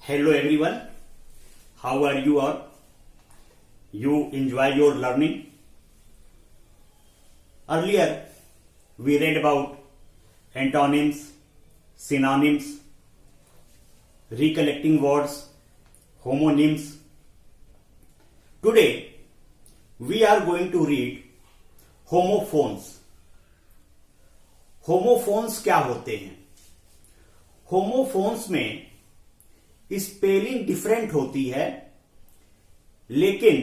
Hello everyone, how are you all? You enjoy your learning? Earlier we read about antonyms, synonyms, recollecting words, homonyms. Today we are going to read homophones. Homophones क्या होते हैं? Homophones में spelling different होती है, लेकिन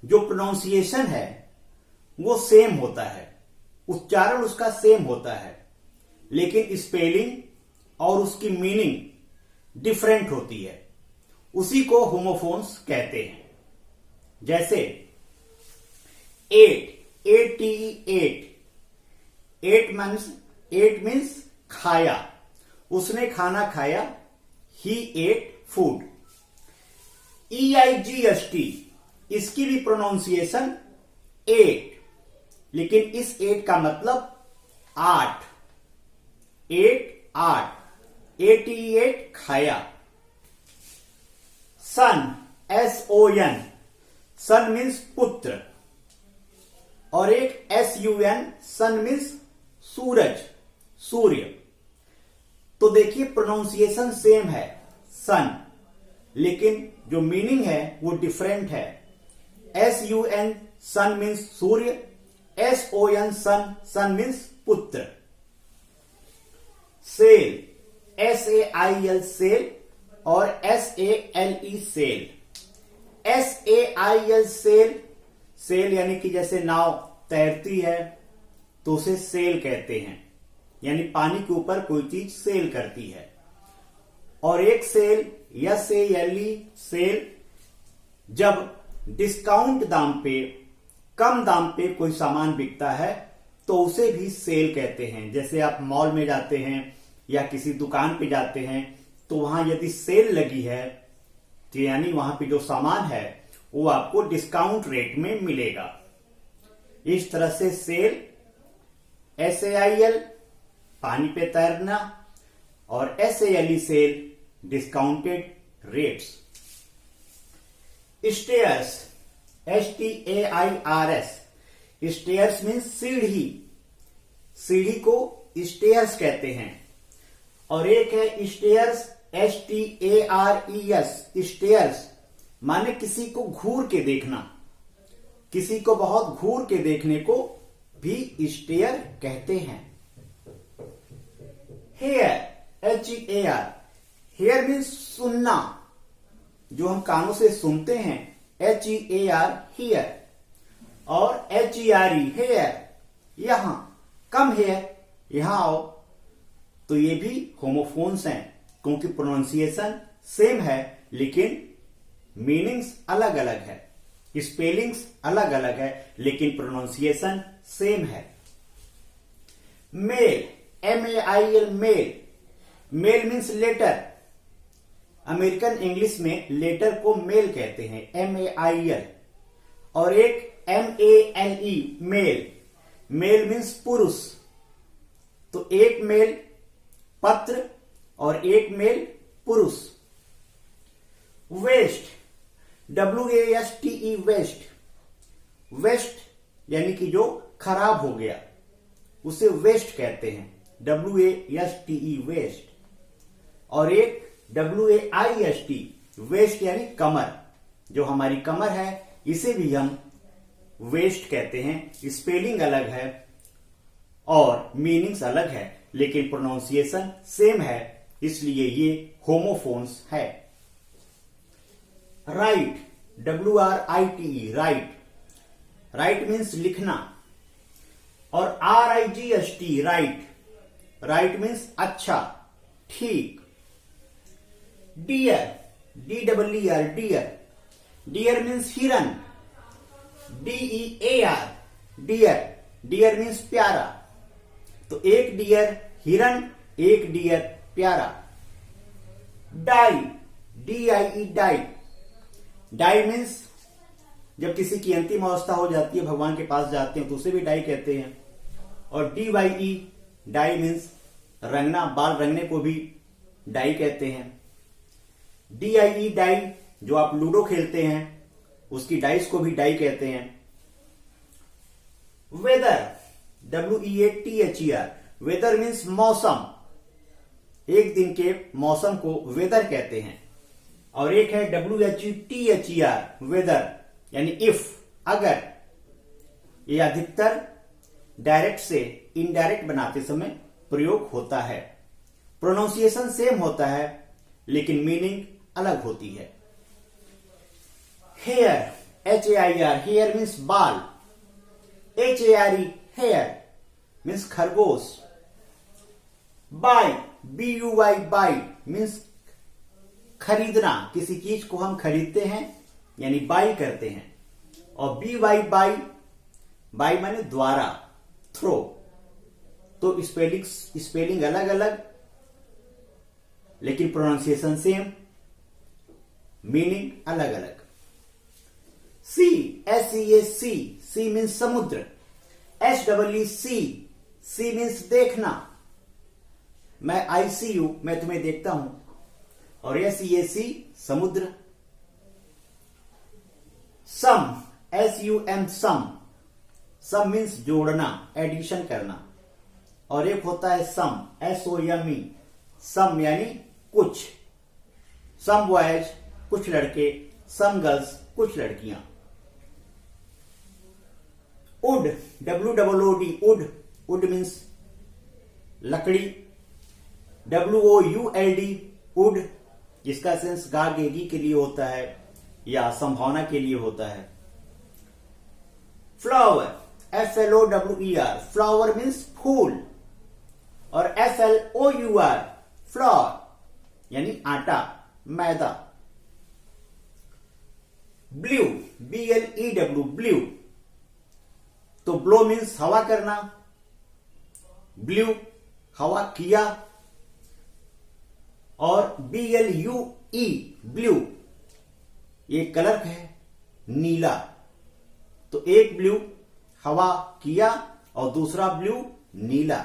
जो pronunciation है वो सेम होता है, उच्चारण उसका सेम होता है, लेकिन स्पेलिंग और उसकी मीनिंग डिफरेंट होती है। उसी को होमोफोन्स कहते हैं। जैसे एट, एट मीन्स खाया, उसने खाना खाया, ही एट फूड। EIGHT, इसकी भी प्रोनाउंसिएशन एट, लेकिन इस एट का मतलब आठ, आठ, 88 खाया। सन, SON, सन मीन्स पुत्र, और एक SUN, सन मीन्स सूरज, सूर्य। तो देखिए प्रोनाउंसिएशन सेम है सन, लेकिन जो मीनिंग है वो डिफरेंट है। SUN, सन मीन्स सूर्य, SON, सन मीन्स पुत्र। सेल, SAIL सेल और SALE sale. SAIL sail, sail यानी कि जैसे नाव तैरती है तो उसे सेल कहते हैं, यानी पानी के ऊपर कोई चीज सेल करती है। और एक सेल SALE सेल, जब डिस्काउंट दाम पे, कम दाम पे कोई सामान बिकता है तो उसे भी सेल कहते हैं। जैसे आप मॉल में जाते हैं या किसी दुकान पे जाते हैं तो वहां यदि सेल लगी है तो यानी वहां पे जो सामान है वो आपको डिस्काउंट रेट में मिलेगा। इस तरह से सेल, SAIL पानी पे तैरना और SALE sale discounted rates. Stairs, STAIRS, stairs means सीढ़ी, सीढ़ी को स्टेयर्स कहते हैं। और एक है स्टेयर्स, STARES, स्टेयर्स माने किसी को घूर के देखना, किसी को बहुत घूर के देखने को भी स्टेयर कहते हैं। हेयर, HEAR, हेयर मीन्स सुनना, जो हम कानों से सुनते हैं, HEAR हेयर। और HERE हेयर, यहां कम हेयर, यहां आओ। तो ये भी होमोफोन्स हैं, क्योंकि प्रोनाउंसिएशन सेम है लेकिन मीनिंग्स अलग अलग है, स्पेलिंग्स अलग अलग है, लेकिन प्रोनाउंसिएशन सेम है। Mail, MAIL mail, mail means letter. American English में लेटर को मेल कहते हैं, MAIL। और एक MALE मेल, मेल मीन्स पुरुष। तो एक मेल पत्र और एक मेल पुरुष। वेस्ट, WASTE वेस्ट, वेस्ट यानी कि जो खराब हो गया उसे वेस्ट कहते हैं, WASTE वेस्ट। और एक WAIST वेस्ट यानी कमर, जो हमारी कमर है इसे भी हम वेस्ट कहते हैं। स्पेलिंग अलग है और मीनिंग्स अलग है, लेकिन प्रोनाउंसिएशन सेम है, इसलिए ये होमोफोन्स है। Write, WRITE write, right means लिखना। और RIGHT राइट, राइट मीन्स अच्छा, ठीक। Deer, DEER deer, dear means हिरन, DEAR डियर, डियर मीन्स प्यारा। तो एक डियर हिरन, एक डियर प्यारा। Die, DIE die, die means जब किसी की अंतिम अवस्था हो जाती है, भगवान के पास जाते हैं तो उसे भी डाई कहते हैं। और DYE डाई मीन्स रंगना, बाल रंगने को भी डाई कहते हैं। DIE डाई, जो आप लूडो खेलते हैं उसकी डाइस को भी डाई कहते हैं। वेदर, WEATHER, वेदर मीन्स मौसम, एक दिन के मौसम को वेदर कहते हैं। और एक है WHETHER, वेदर यानी इफ, अगर। ये अधिकतर डायरेक्ट से इनडायरेक्ट बनाते समय प्रयोग होता है। प्रोनाउंसिएशन सेम होता है लेकिन मीनिंग अलग होती है। हेयर, HAIR, हेयर मीन्स बाल। HARE, हेयर मीन्स खरगोश। बाय, BUY, बाय मीन्स खरीदना, किसी चीज को हम खरीदते हैं यानी बाय करते हैं। और BY, बाय, बाय माने द्वारा, थ्रो। तो स्पेलिंग अलग अलग लेकिन प्रोनाउंसिएशन सेम, मीनिंग अलग अलग। सी, SEA, सी मीन्स समुद्र। SEE, सी मीन्स देखना, मैं ICU, मैं तुम्हें देखता हूं। और SEAC, समुद्र। सम, SUM, सम मीन्स जोड़ना, एडिशन करना। और एक होता है सम, SOME, सम यानी कुछ। सम बॉयज, कुछ लड़के, सम गर्ल्स, कुछ लड़कियां। Would, WOOD, would, would means लकड़ी। WOULD, वुड, जिसका सेंस गागेगी के लिए होता है या संभावना के लिए होता है। फ्लावर, FLOWER, फ्लावर मीन्स फूल। और FLOUR, फ्लोर यानी आटा, मैदा। ब्लू, BLEW, ब्लू, तो ब्लो मीन्स हवा करना, ब्लू हवा किया। और BLUE, ब्लू, ये कलर है नीला। तो एक ब्लू हवा किया और दूसरा ब्लू नीला।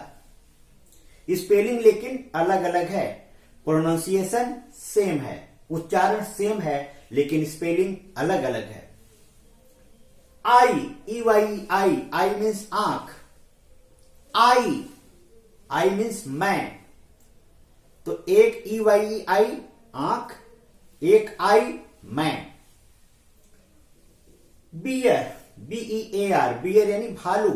स्पेलिंग लेकिन अलग अलग है, प्रोनाउंसिएशन सेम है, उच्चारण सेम है लेकिन स्पेलिंग अलग अलग है। EYE, आई मीन्स आंख। आई मीन्स मैं, तो एक EYE आंख, एक आई मैं। बियर, BEAR, बियर यानी भालू।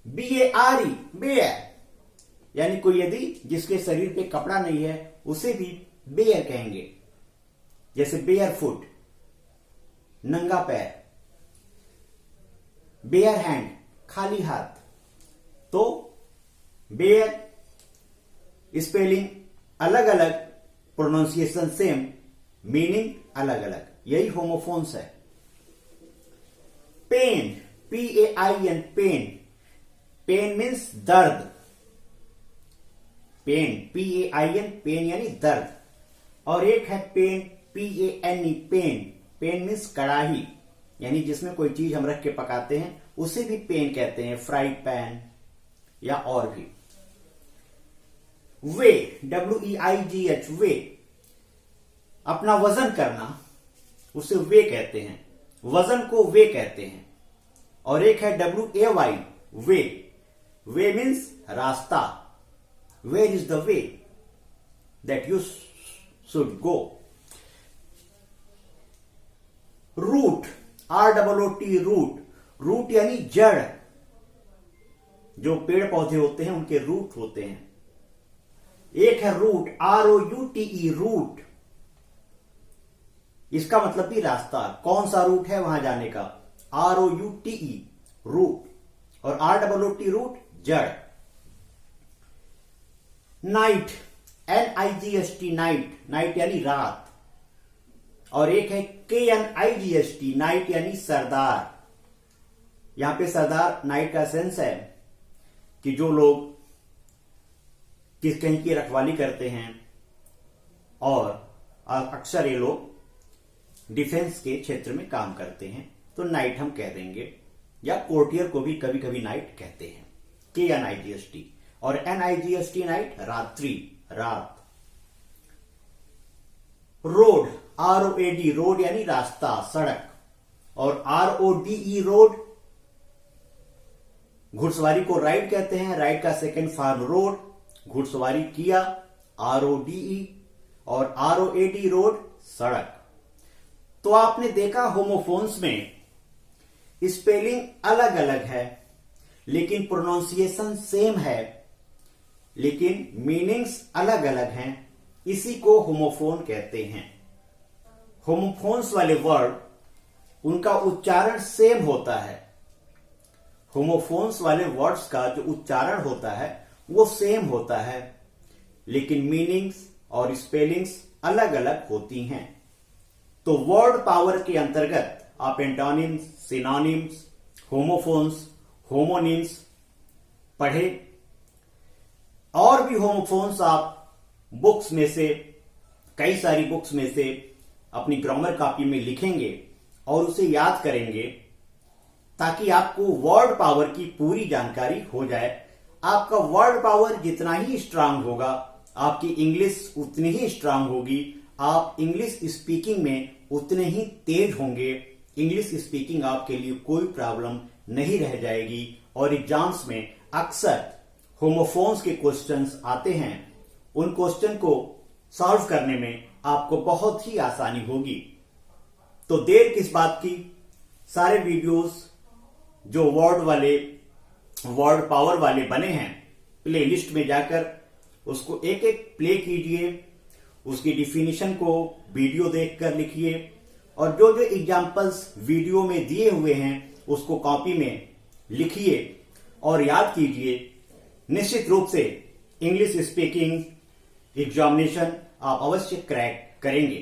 BARE, बेयर यानी कोई यदि जिसके शरीर पे कपड़ा नहीं है उसे भी बेयर कहेंगे, जैसे बेयर फुट, नंगा पैर। बेयर हैंड, खाली हाथ। तो बेयर स्पेलिंग अलग अलग, प्रोनाउंसिएशन सेम, मीनिंग अलग अलग, यही होमोफोन्स है। Pain, PAIN, pain, pen means दर्द। पेन, PAIN, पेन यानी दर्द। और एक है pane, PANE, pane, pen means कड़ाही यानी जिसमें कोई चीज हम रख के पकाते हैं उसे भी पेन कहते हैं, फ्राई पैन या और भी। वे, WEIGH, वे, अपना वजन करना उसे वे कहते हैं, वजन को वे कहते हैं। और एक है WAY, वे, वे मीन्स रास्ता। Where is the way that you should go. Root, ROOT, root, root यानी जड़, जो पेड़ पौधे होते हैं उनके रूट होते हैं। एक है रूट, ROUTE, रूट, इसका मतलब भी रास्ता, कौन सा रूट है वहां जाने का, ROUTE, रूट। और ROOT, रूट, जड़। नाइट, NIGHT, नाइट, नाइट यानी रात। और एक है KNIGHT, नाइट यानी सरदार। यहां पे सरदार नाइट का सेंस है कि जो लोग किस कहीं की रखवाली करते हैं, और अक्सर ये लोग डिफेंस के क्षेत्र में काम करते हैं, तो नाइट हम कह देंगे। या कोर्टियर को भी कभी कभी नाइट कहते हैं, KNIGHT। और NIGHT, नाइट, रात्रि, रात। रोड, ROAD, रोड यानी रास्ता, सड़क, और RODE रोड, घुड़सवारी को राइड कहते हैं, राइड का सेकंड फॉर्म रोड, घुड़सवारी किया, RODE, और ROAD रोड, सड़क। तो आपने देखा होमोफोन्स में स्पेलिंग अलग अलग है, लेकिन प्रोनाउंसिएशन सेम है, लेकिन मीनिंग्स अलग अलग हैं। इसी को होमोफोन कहते हैं। होमोफोन्स वाले वर्ड, उनका उच्चारण सेम होता है। होमोफोन्स वाले वर्ड्स का जो उच्चारण होता है वो सेम होता है, लेकिन मीनिंग्स और स्पेलिंग्स अलग अलग होती हैं। तो वर्ड पावर के अंतर्गत आप एंटोनिम्स, सिनोनिम्स, होमोफोन्स, होमोनिम्स पढ़े। और भी होमोफोन्स आप बुक्स में से, कई सारी बुक्स में से अपनी ग्रामर कॉपी में लिखेंगे और उसे याद करेंगे, ताकि आपको वर्ड पावर की पूरी जानकारी हो जाए। आपका वर्ड पावर जितना ही स्ट्रांग होगा, आपकी इंग्लिश उतनी ही स्ट्रांग होगी, आप इंग्लिश स्पीकिंग में उतने ही तेज होंगे। इंग्लिश स्पीकिंग आपके लिए कोई प्रॉब्लम नहीं रह जाएगी। और एग्जाम्स में अक्सर होमोफोन्स के क्वेश्चंस आते हैं, उन क्वेश्चन को सॉल्व करने में आपको बहुत ही आसानी होगी। तो देर किस बात की, सारे वीडियोस जो वर्ड पावर वाले बने हैं, प्ले लिस्ट में जाकर उसको एक एक प्ले कीजिए, उसकी डिफिनीशन को वीडियो देखकर लिखिए, और जो जो एग्जाम्पल्स वीडियो में दिए हुए हैं उसको कॉपी में लिखिए और याद कीजिए। निश्चित रूप से इंग्लिश स्पीकिंग एग्जामिनेशन आप अवश्य क्रैक करेंगे।